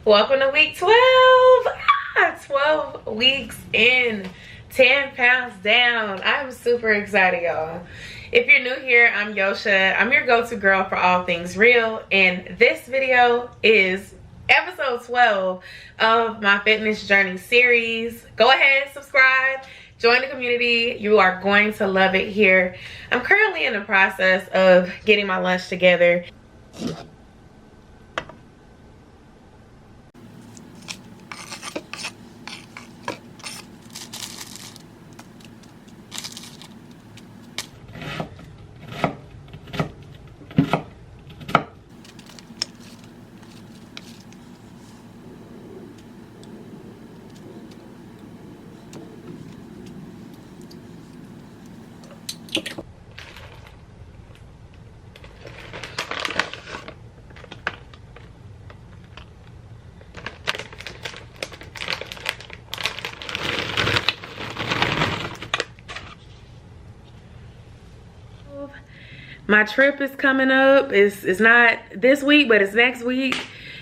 Welcome to week 12. 12 weeks in, 10 pounds down. I'm super excited, y'all. If you're new here, I'm Joche. I'm your go-to girl for all things real, and this video is episode 12 of my fitness journey series. Go ahead, subscribe, join the community. You are going to love it here. I'm currently in the process of getting my lunch together. My trip is coming up. It's not this week, but it's next week.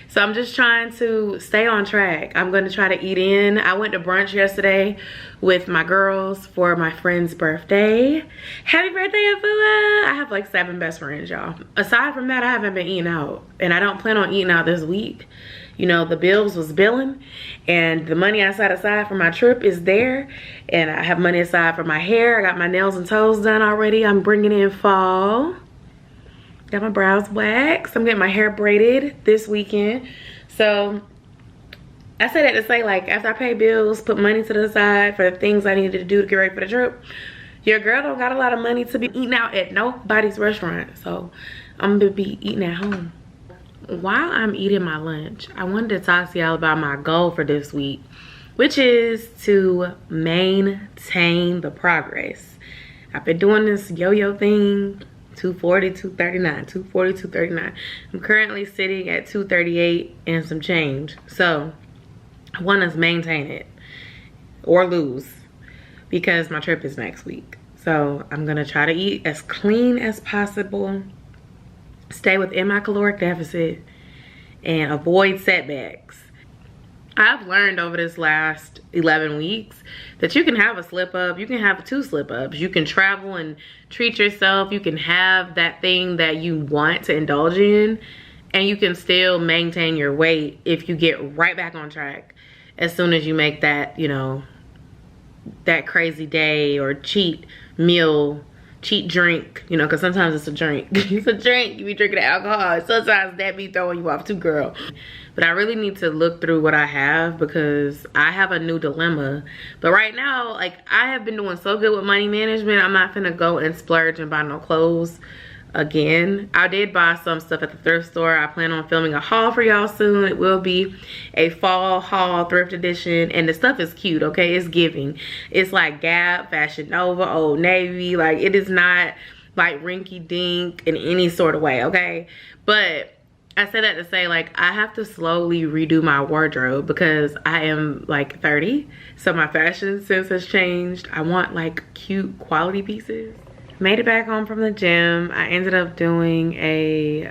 So I'm just trying to stay on track. I'm going to try to eat in. I went to brunch yesterday with my girls for my friend's birthday. Happy birthday, Afua! I have like 7 best friends, y'all. Aside from that, I haven't been eating out. And I don't plan on eating out this week. You know, the bills was billing. And the money I set aside for my trip is there. And I have money aside for my hair. I got my nails and toes done already. I'm bringing in fall. Got my brows waxed. I'm getting my hair braided this weekend. So I say that to say, like, after I pay bills, put money to the side for the things I needed to do to get ready for the trip, your girl don't got a lot of money to be eating out at nobody's restaurant. So I'm gonna be eating at home. While I'm eating my lunch, I wanted to talk to y'all about my goal for this week, which is to maintain the progress. I've been doing this yo-yo thing, 240, 239, 240, 239. I'm currently sitting at 238 and some change. So I want to maintain it or lose because my trip is next week. So I'm going to try to eat as clean as possible, stay within my caloric deficit, and avoid setbacks. I've learned over this last 11 weeks that you can have a slip up, you can have 2 slip ups, you can travel and treat yourself, you can have that thing that you want to indulge in, and you can still maintain your weight if you get right back on track as soon as you make that, you know, that crazy day or cheat meal, cheat drink, you know, because sometimes it's a drink. It's a drink, you be drinking alcohol. Sometimes that be throwing you off too, girl. But I really need to look through what I have because I have a new dilemma. But right now, like, I have been doing so good with money management. I'm not finna go and splurge and buy no clothes again. I did buy some stuff at the thrift store. I plan on filming a haul for y'all soon. It will be a fall haul thrift edition, and the stuff is cute, okay? It's giving. It's like Gap, Fashion Nova, Old Navy. Like, it is not like rinky dink in any sort of way, okay? But I said that to say, like, I have to slowly redo my wardrobe because I am like 30, so my fashion sense has changed. I want like cute quality pieces. Made it back home from the gym. I ended up doing a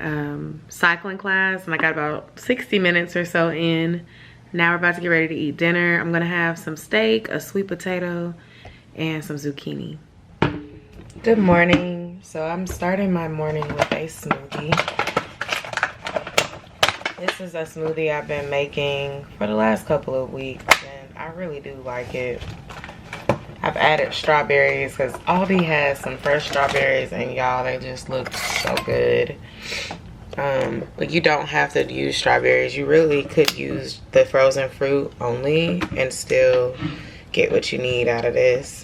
cycling class, and I got about 60 minutes or so in. Now we're about to get ready to eat dinner. I'm gonna have some steak, a sweet potato, and some zucchini. Good morning. So I'm starting my morning with a smoothie. This is a smoothie I've been making for the last couple of weeks, and I really do like it. I've added strawberries because Aldi has some fresh strawberries, and y'all, they just look so good. But you don't have to use strawberries. You really could use the frozen fruit only and still get what you need out of this.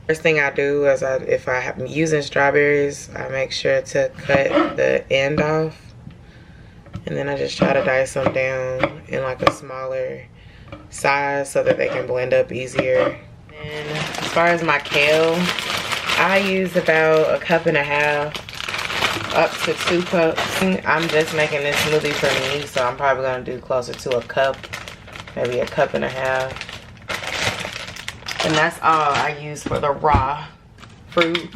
First thing I do is if I'm using strawberries, I make sure to cut the end off. And then I just try to dice them down in like a smaller size so that they can blend up easier. And as far as my kale, I use about 1.5 cups up to 2 cups. I'm just making this smoothie for me, so I'm probably gonna do closer to a cup, maybe 1.5 cups. And that's all I use for the raw fruit.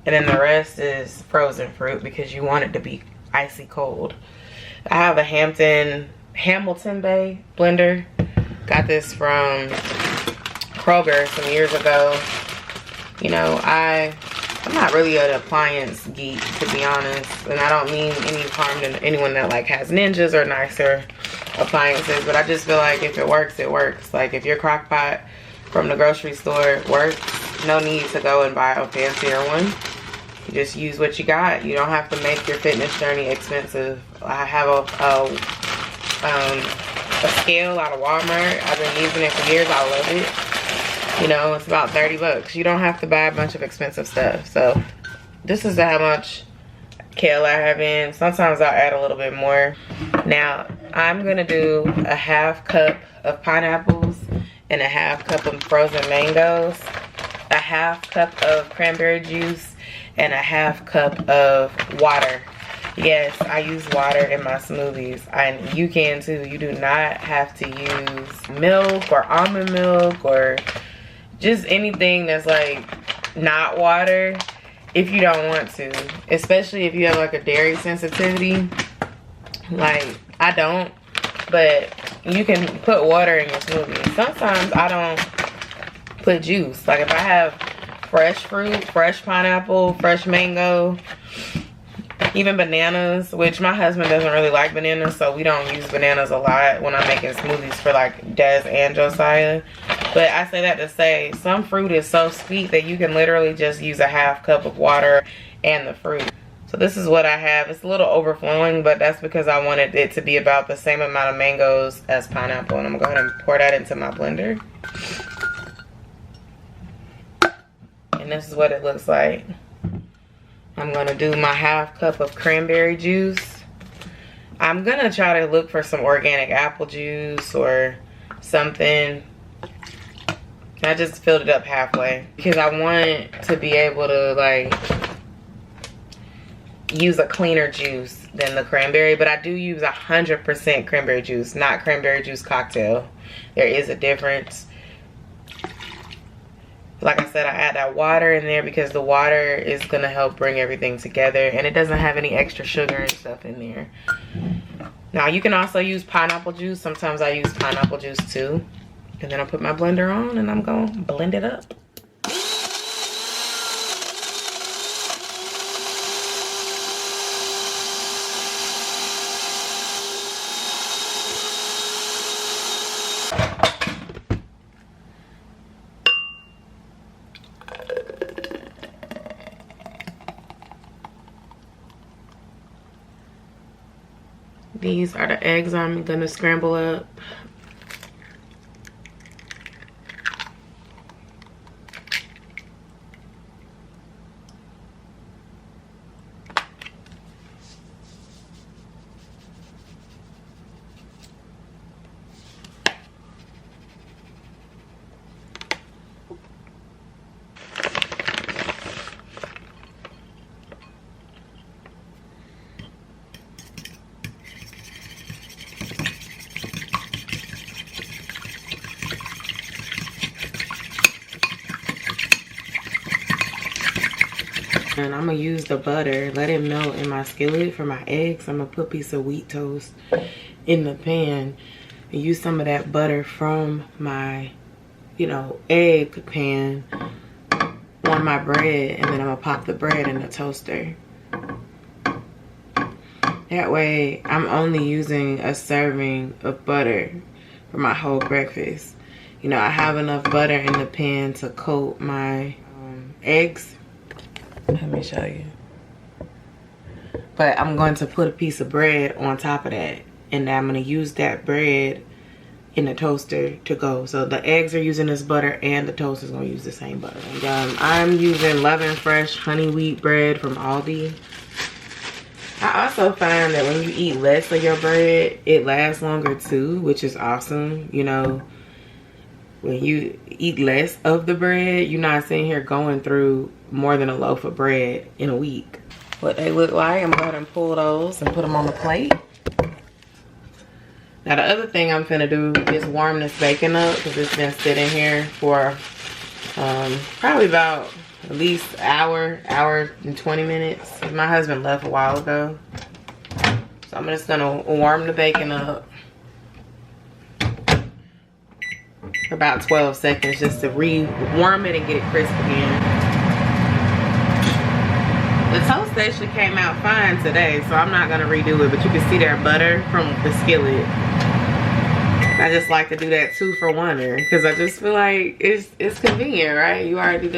And then the rest is frozen fruit because you want it to be icy cold. I have a Hampton Hamilton Bay blender. Got this from Kroger some years ago. You know, I'm not really an appliance geek, to be honest, and I don't mean any harm to anyone that like has Ninjas or nicer appliances, but I just feel like if it works, it works. Like if your crock pot from the grocery store works, no need to go and buy a fancier one. You just use what you got. You don't have to make your fitness journey expensive. I have a scale out of Walmart. I've been using it for years. I love it. You know, it's about 30 bucks. You don't have to buy a bunch of expensive stuff. So this is how much kale I have in. Sometimes I'll add a little bit more. Now I'm gonna do a half cup of pineapples and a half cup of frozen mangoes, a half cup of cranberry juice, and a half cup of water. Yes, I use water in my smoothies, and you can too. You do not have to use milk or almond milk or just anything that's like not water if you don't want to, especially if you have like a dairy sensitivity. Like I don't, but you can put water in your smoothie. Sometimes I don't put juice. Like if I have fresh fruit, fresh pineapple, fresh mango, even bananas, which my husband doesn't really like bananas, so we don't use bananas a lot when I'm making smoothies for like Des and Josiah. But I say that to say some fruit is so sweet that you can literally just use a half cup of water and the fruit. So this is what I have. It's a little overflowing, but that's because I wanted it to be about the same amount of mangoes as pineapple. And I'm gonna go ahead and pour that into my blender. And this is what it looks like. I'm gonna do my half cup of cranberry juice. I'm gonna try to look for some organic apple juice or something. I just filled it up halfway because I want to be able to like use a cleaner juice than the cranberry, but I do use 100% cranberry juice, not cranberry juice cocktail. There is a difference. Like I said, I add that water in there because the water is gonna help bring everything together, and it doesn't have any extra sugar and stuff in there. Now you can also use pineapple juice. Sometimes I use pineapple juice too. And then I'll put my blender on and I'm gonna blend it up. These are the eggs I'm gonna scramble up. And I'm gonna use the butter, let it melt in my skillet for my eggs. I'm gonna put a piece of wheat toast in the pan and use some of that butter from my, you know, egg pan on my bread, and then I'm gonna pop the bread in the toaster. That way I'm only using a serving of butter for my whole breakfast. You know, I have enough butter in the pan to coat my eggs. Let me show you. But I'm going to put a piece of bread on top of that, and I'm going to use that bread in the toaster to go. So the eggs are using this butter and the toast is going to use the same butter. And, I'm using Lovin' Fresh honey wheat bread from Aldi. I also find that when you eat less of your bread, it lasts longer too, which is awesome. You know, when you eat less of the bread, you're not sitting here going through more than a loaf of bread in a week. What they look like, I'm going to go ahead and pull those and put them on the plate. Now the other thing I'm finna do is warm this bacon up because it's been sitting here for probably about at least hour and 20 minutes. My husband left a while ago. So I'm just gonna warm the bacon up for about 12 seconds just to re-warm it and get it crisp again. The toast actually came out fine today, so I'm not gonna redo it, but you can see there butter from the skillet. I just like to do that 2-for-1-er because I just feel like it's convenient, right? You already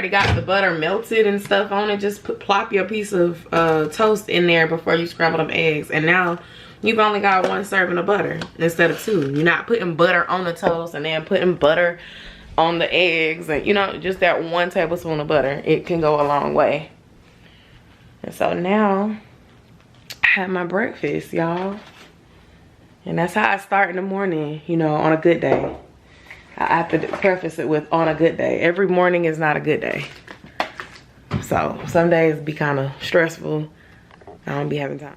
got the butter melted and stuff on it. Just plop your piece of toast in there before you scramble them eggs, and now you've only got 1 serving of butter instead of 2. You're not putting butter on the toast and then putting butter on the eggs, and you know, just that 1 tablespoon of butter, it can go a long way. And so now I have my breakfast, y'all, and that's how I start in the morning, you know, on a good day. I have to preface it with on a good day. Every morning is not a good day. So some days be kind of stressful. I don't be having time.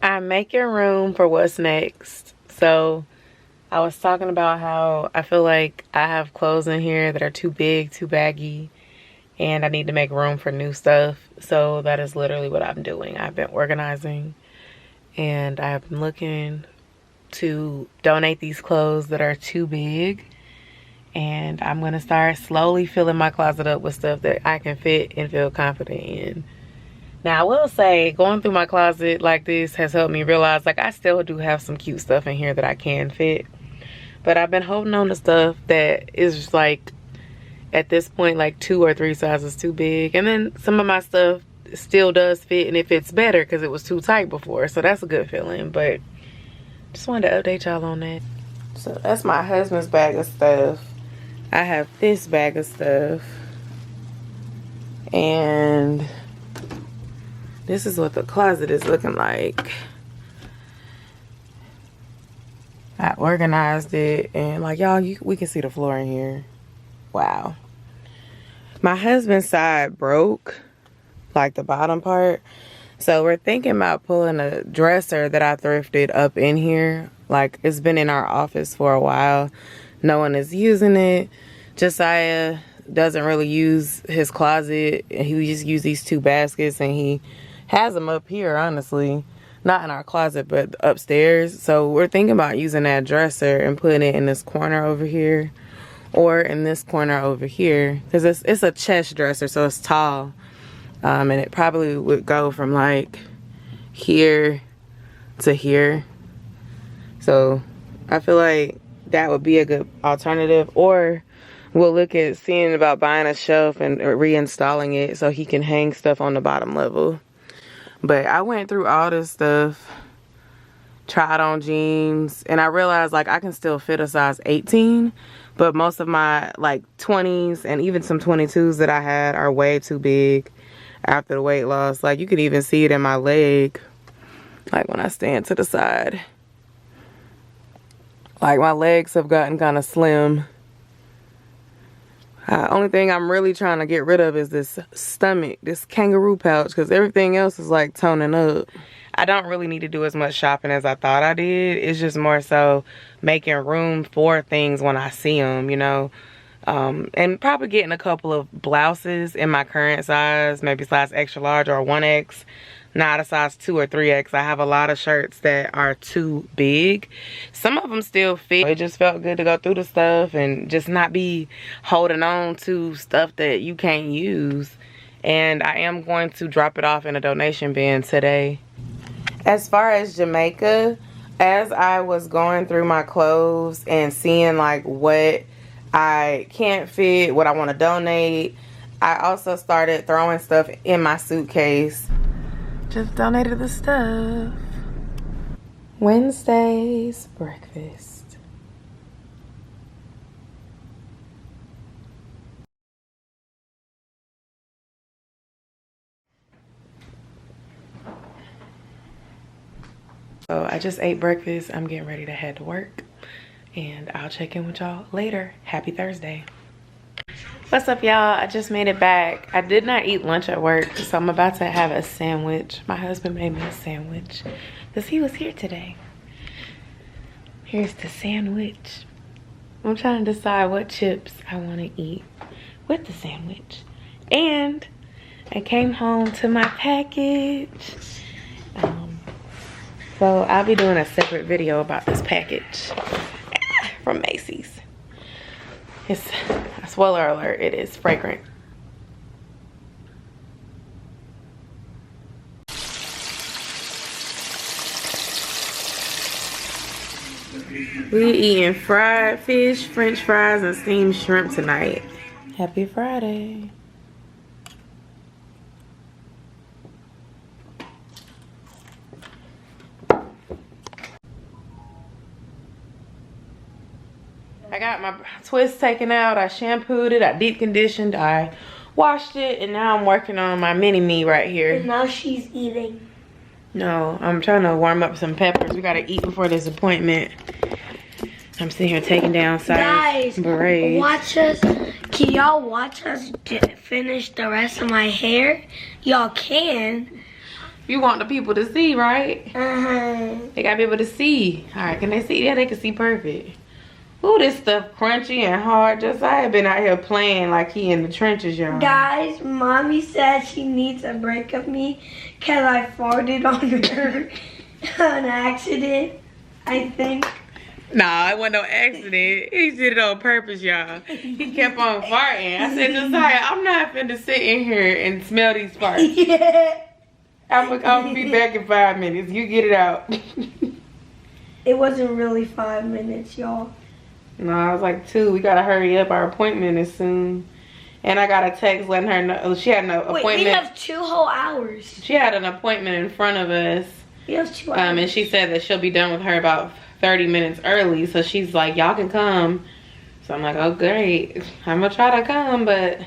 I'm making room for what's next. So I was talking about how I feel like I have clothes in here that are too big, too baggy, and I need to make room for new stuff. So that is literally what I'm doing. I've been organizing, and I've been looking to donate these clothes that are too big, and I'm gonna start slowly filling my closet up with stuff that I can fit and feel confident in. Now, I will say, going through my closet like this has helped me realize, like, I still do have some cute stuff in here that I can fit. But I've been holding on to stuff that is, like, at this point, like 2 or 3 sizes too big. And then some of my stuff still does fit, and it fits better because it was too tight before. So that's a good feeling. But just wanted to update y'all on that. So that's my husband's bag of stuff. I have this bag of stuff. And this is what the closet is looking like. I organized it, and like y'all, we can see the floor in here. Wow. My husband's side broke, like the bottom part. So we're thinking about pulling a dresser that I thrifted up in here. Like, it's been in our office for a while. No one is using it. Josiah doesn't really use his closet. He just uses these 2 baskets, and he has them up here, honestly. Not in our closet, but upstairs. So we're thinking about using that dresser and putting it in this corner over here, or in this corner over here, because it's a chest dresser, so it's tall. And it probably would go from like here to here. So I feel like that would be a good alternative. Or we'll look at seeing about buying a shelf and reinstalling it so he can hang stuff on the bottom level. But I went through all this stuff, tried on jeans, and I realized, like, I can still fit a size 18, but most of my, like, 20s and even some 22s that I had are way too big after the weight loss. Like, you can even see it in my leg, like, when I stand to the side. Like, my legs have gotten kind of slim. Only thing I'm really trying to get rid of is this stomach, this kangaroo pouch, because everything else is like toning up. I don't really need to do as much shopping as I thought I did. It's just more so making room for things when I see them, you know. And probably getting a couple of blouses in my current size, maybe size extra large or 1X. Not a size 2 or 3X. I have a lot of shirts that are too big. Some of them still fit. It just felt good to go through the stuff and just not be holding on to stuff that you can't use. And I am going to drop it off in a donation bin today. As far as Jamaica, as I was going through my clothes and seeing like what I can't fit, what I want to donate, I also started throwing stuff in my suitcase. Just donated the stuff. Wednesday's breakfast. So I just ate breakfast. I'm getting ready to head to work, and I'll check in with y'all later. Happy Thursday. What's up, y'all? I just made it back. I did not eat lunch at work, so I'm about to have a sandwich. My husband made me a sandwich because he was here today. Here's the sandwich. I'm trying to decide what chips I want to eat with the sandwich. And I came home to my package. So I'll be doing a separate video about this package from Macy's. It's a spoiler alert, it is fragrant. We eating fried fish, french fries, and steamed shrimp tonight. Happy Friday. I got my twist taken out, I shampooed it, I deep conditioned, I washed it, and now I'm working on my mini me right here. And now she's eating. No, I'm trying to warm up some peppers. We gotta eat before this appointment. I'm sitting here taking down Siah's braids. Watch us. Can y'all watch us finish the rest of my hair? Y'all can. You want the people to see, right? Uh-huh. They gotta be able to see. All right, can they see? Yeah, they can see perfect. Ooh, this stuff crunchy and hard. Josiah been out here playing like he in the trenches, y'all. Guys, mommy said she needs a break of me because I farted on her on accident, I think. Nah, it wasn't no accident. He did it on purpose, y'all. He kept on farting. I said, Josiah, I'm not finna sit in here and smell these farts. Yeah. I'm gonna be back in 5 minutes. You get it out. It wasn't really 5 minutes, y'all. No, I was like 2. We gotta hurry up. Our appointment is soon. And I got a text letting her know she had an appointment. Wait, we have 2 whole hours. She had an appointment in front of us. We have 2 hours. And she said that she'll be done with her about 30 minutes early. So she's like, y'all can come. So I'm like, oh great. I'm gonna try to come, but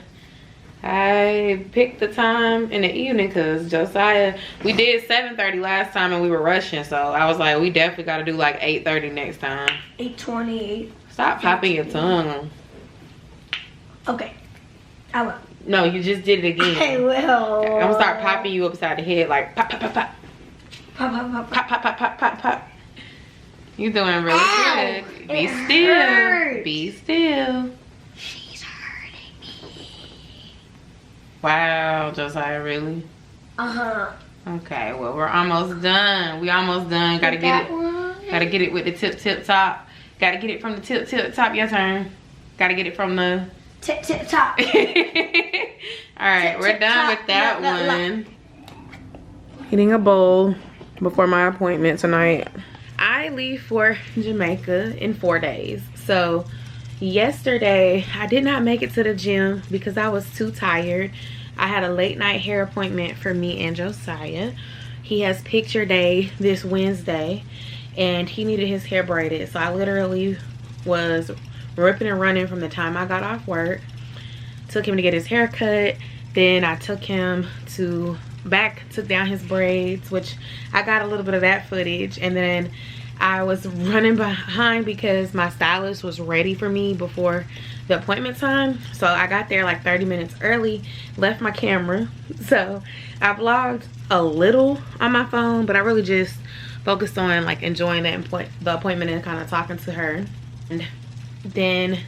I picked the time in the evening because Josiah, we did 7:30 last time and we were rushing. So I was like, we definitely gotta do like 8:30 next time. 8:28. Stop popping your tongue. Okay, I will. No, you just did it again. I will. I'm gonna start popping you upside the head like pop, pop, pop, pop. Pop, pop, pop, Pop, pop, pop, pop, pop, pop. You doing really Ow, good. Be it still. hurts. Be still. She's hurting me. Wow, Josiah, really? Uh-huh. Okay, well we're almost done. We almost done. Gotta get it. Gotta get it with the tip top. Gotta get it from the tip top. Your turn. Gotta get it from the tip top. All right, we're done with that one. Eating a bowl before my appointment tonight. I leave for Jamaica in 4 days. So yesterday I did not make it to the gym because I was too tired. I had a late night hair appointment for me and Josiah. He has picture day this Wednesday and he needed his hair braided. So I literally was ripping and running from the time I got off work. Took him to get his hair cut. Then I took him to took down his braids, which I got a little bit of that footage. And then I was running behind because my stylist was ready for me before the appointment time. So I got there like 30 minutes early, left my camera. So I vlogged a little on my phone, but I really just focused on like enjoying the appointment and kind of talking to her. And then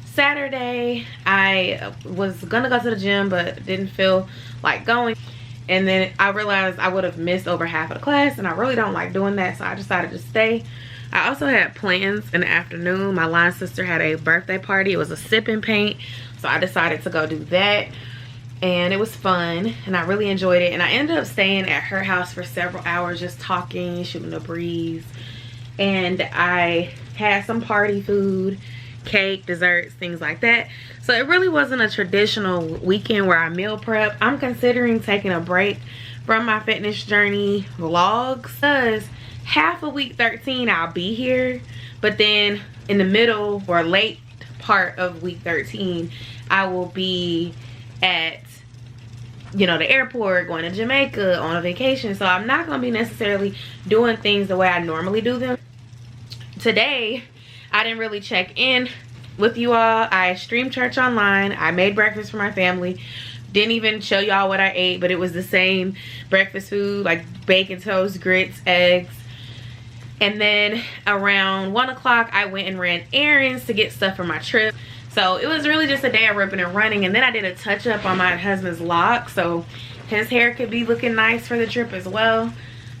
Saturday I was gonna go to the gym but didn't feel like going. And then I realized I would have missed over half of the class and I really don't like doing that, so I decided to stay. I also had plans in the afternoon. My line sister had a birthday party. It was a sip and paint, so I decided to go do that. And it was fun and I really enjoyed it. And I ended up staying at her house for several hours just talking, shooting the breeze. And I had some party food, cake, desserts, things like that. So it really wasn't a traditional weekend where I meal prep. I'm considering taking a break from my fitness journey vlogs because half of week 13 I'll be here, but then in the middle or late part of week 13 I will be at, you know, the airport, going to Jamaica on a vacation. So I'm not gonna be necessarily doing things the way I normally do them. Today I didn't really check in with you all. I streamed church online. I made breakfast for my family. Didn't even show y'all what I ate, but it was the same breakfast food, like bacon toast, grits, eggs. And then around 1 o'clock, I went and ran errands to get stuff for my trip. So it was really just a day of ripping and running. And then I did a touch up on my husband's locks, so his hair could be looking nice for the trip as well.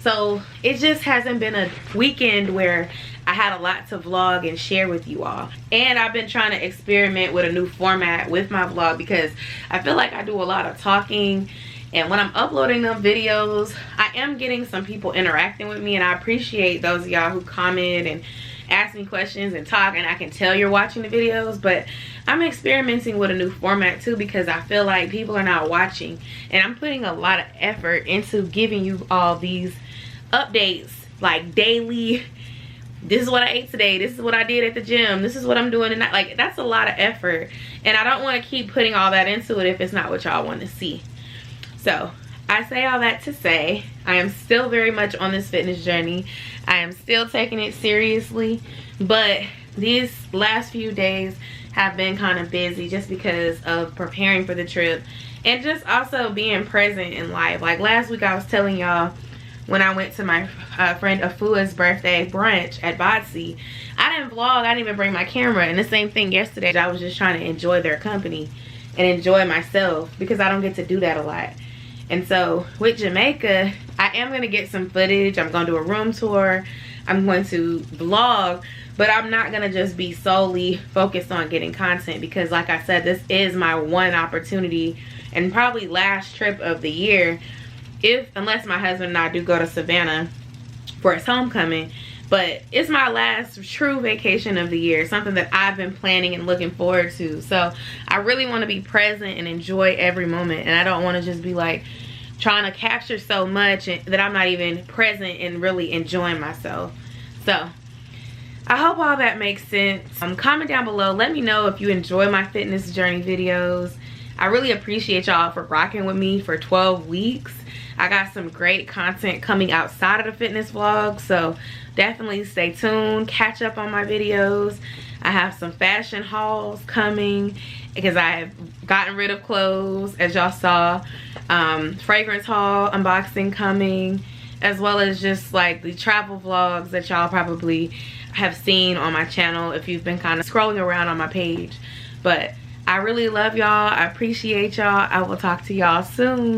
So it just hasn't been a weekend where I had a lot to vlog and share with you all. And I've been trying to experiment with a new format with my vlog because I feel like I do a lot of talking. And when I'm uploading them videos, I am getting some people interacting with me, and I appreciate those of y'all who comment and ask me questions and talk, and I can tell you're watching the videos. But I'm experimenting with a new format too because I feel like people are not watching, and I'm putting a lot of effort into giving you all these updates, like daily. This is what I ate today, this is what I did at the gym, this is what I'm doing tonight. Like, that's a lot of effort, and I don't want to keep putting all that into it if it's not what y'all want to see. So I say all that to say I am still very much on this fitness journey. I am still taking it seriously, but these last few days have been kind of busy just because of preparing for the trip and just also being present in life. Like last week I was telling y'all, when I went to my friend Afua's birthday brunch at Botsy, I didn't vlog, I didn't even bring my camera. And the same thing yesterday, I was just trying to enjoy their company and enjoy myself because I don't get to do that a lot. And so with Jamaica, I am going to get some footage. I'm going to do a room tour. I'm going to vlog, but I'm not going to just be solely focused on getting content because, like I said, this is my one opportunity and probably last trip of the year, unless my husband and I do go to Savannah for his homecoming. But it's my last true vacation of the year, something that I've been planning and looking forward to. So I really want to be present and enjoy every moment, and I don't want to just be like trying to capture so much that I'm not even present and really enjoying myself. So I hope all that makes sense. Comment down below, let me know if you enjoy my fitness journey videos. I really appreciate y'all for rocking with me for 12 weeks. I got some great content coming outside of the fitness vlog, so definitely stay tuned. Catch up on my videos. I have some fashion hauls coming because I have gotten rid of clothes, as y'all saw. Fragrance haul unboxing coming, as well as just like the travel vlogs that y'all probably have seen on my channel if you've been kind of scrolling around on my page. But I really love y'all. I appreciate y'all. I will talk to y'all soon.